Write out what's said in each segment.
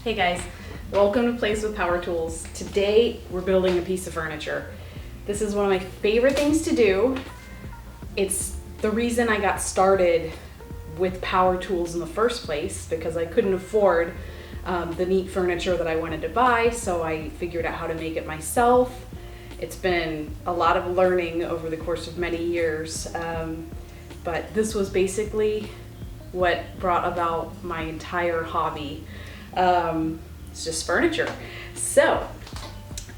Hey guys, welcome to Plays with Power Tools. Today we're building a piece of furniture. This is one of my favorite things to do. It's the reason I got started with power tools in the first place because I couldn't afford the neat furniture that I wanted to buy, so I figured out how to make it myself. It's been a lot of learning over the course of many years, but this was basically what brought about my entire hobby. It's just furniture. So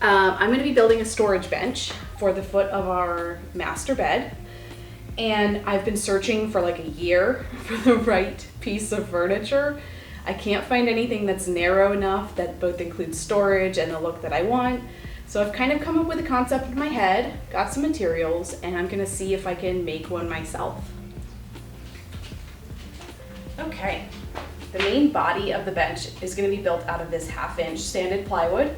I'm going to be building a storage bench for the foot of our master bed, and I've been searching for like a year for the right piece of furniture. I can't find anything that's narrow enough that both includes storage and the look that I want. So I've kind of come up with a concept in my head, got some materials, and I'm going to see if I can make one myself. Okay. The main body of the bench is going to be built out of this 1/2-inch sanded plywood.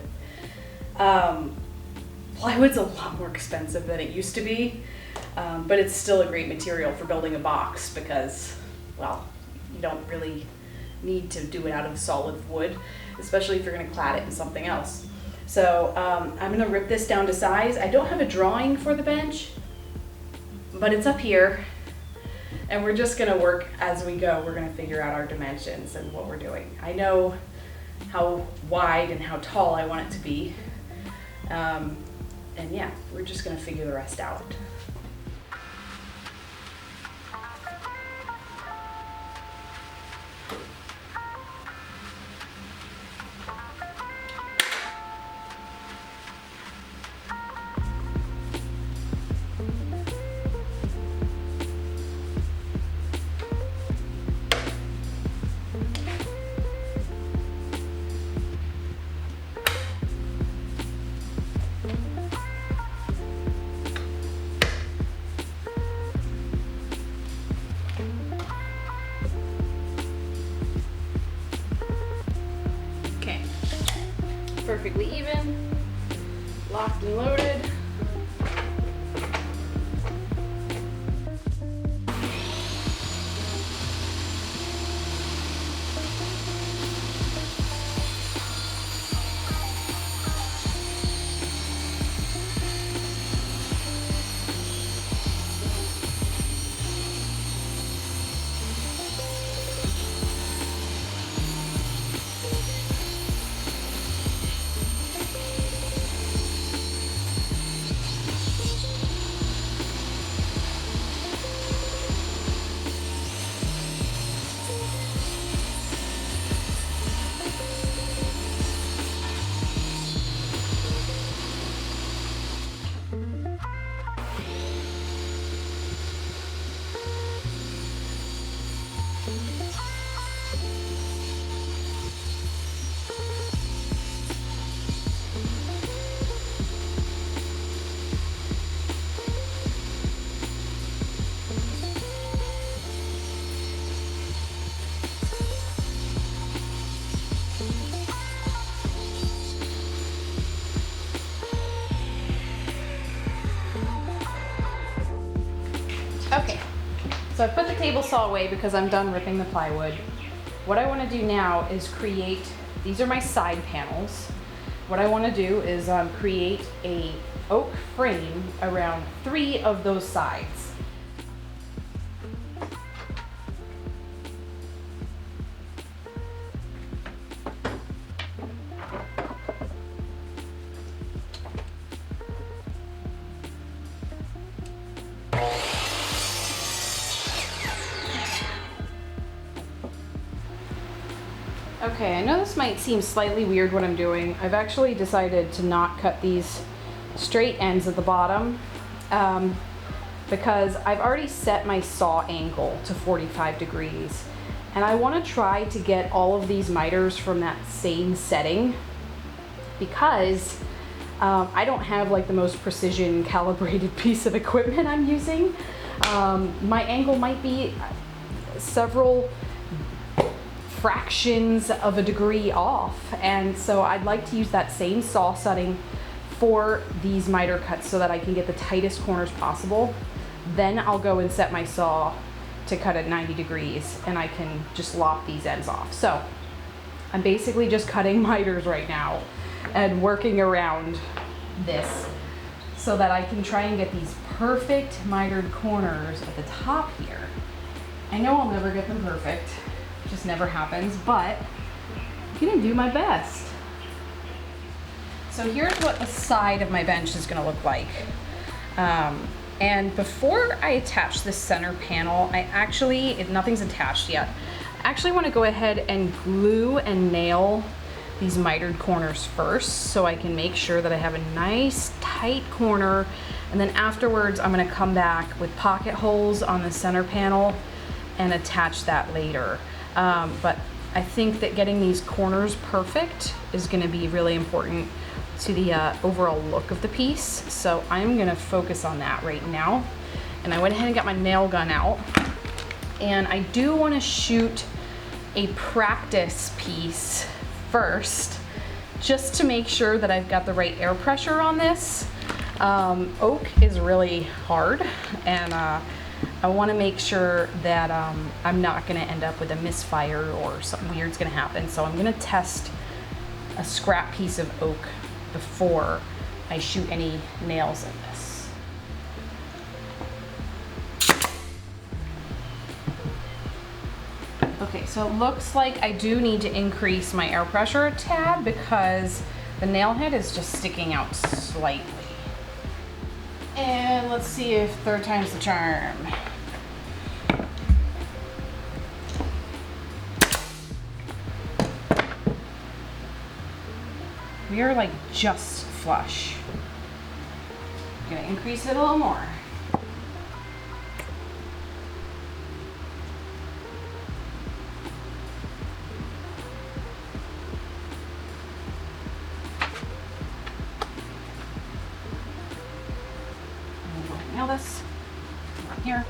Plywood's a lot more expensive than it used to be, but it's still a great material for building a box because, well, you don't really need to do it out of solid wood, especially if you're going to clad it in something else. So I'm going to rip this down to size. I don't have a drawing for the bench, but it's up here. And we're just gonna work as we go. We're gonna figure out our dimensions and what we're doing. I know how wide and how tall I want it to be. And yeah, we're just gonna figure the rest out. Perfectly even, locked and loaded. Okay, so I put the table saw away because I'm done ripping the plywood. What I want to do now is create, these are my side panels. What I want to do is create a oak frame around 3 of those sides. Okay, I know this might seem slightly weird what I'm doing. I've actually decided to not cut these straight ends at the bottom because I've already set my saw angle to 45 degrees. And I want to try to get all of these miters from that same setting because I don't have like the most precision calibrated piece of equipment I'm using. My angle might be several fractions of a degree off, and so I'd like to use that same saw setting for these miter cuts so that I can get the tightest corners possible. Then I'll go and set my saw to cut at 90 degrees and I can just lop these ends off. So I'm basically just cutting miters right now and working around this so that I can try and get these perfect mitered corners at the top here. I know I'll never get them perfect, it just never happens, but I'm gonna do my best. So here's what the side of my bench is gonna look like. And before I attach this center panel, nothing's attached yet. I actually wanna go ahead and glue and nail these mitered corners first so I can make sure that I have a nice tight corner, and then afterwards I'm gonna come back with pocket holes on the center panel and attach that later. But I think that getting these corners perfect is gonna be really important to the overall look of the piece. So I'm gonna focus on that right now. And I went ahead and got my nail gun out. And I do wanna shoot a practice piece first, just to make sure that I've got the right air pressure on this. Oak is really hard, and I wanna make sure that I'm not gonna end up with a misfire or something weird's gonna happen. So I'm gonna test a scrap piece of oak before I shoot any nails in this. Okay, so it looks like I do need to increase my air pressure a tad because the nail head is just sticking out slightly. And let's see if third time's the charm. We are like just flush. I'm gonna increase it a little more. Nail this right here.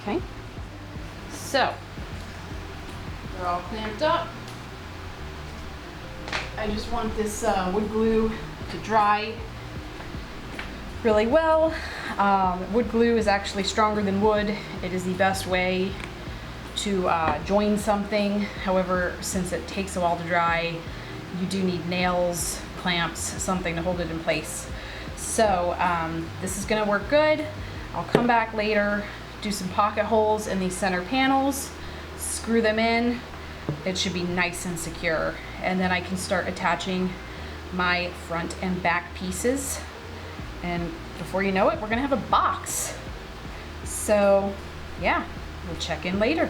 Okay, so they're all clamped up. I just want this wood glue to dry really well. Wood glue is actually stronger than wood. It is the best way to join something. However, since it takes a while to dry, you do need nails, clamps, something to hold it in place. So this is gonna work good. I'll come back later, do some pocket holes in these center panels, screw them in. It should be nice and secure. And then I can start attaching my front and back pieces. And before you know it, we're gonna have a box. So yeah, we'll check in later.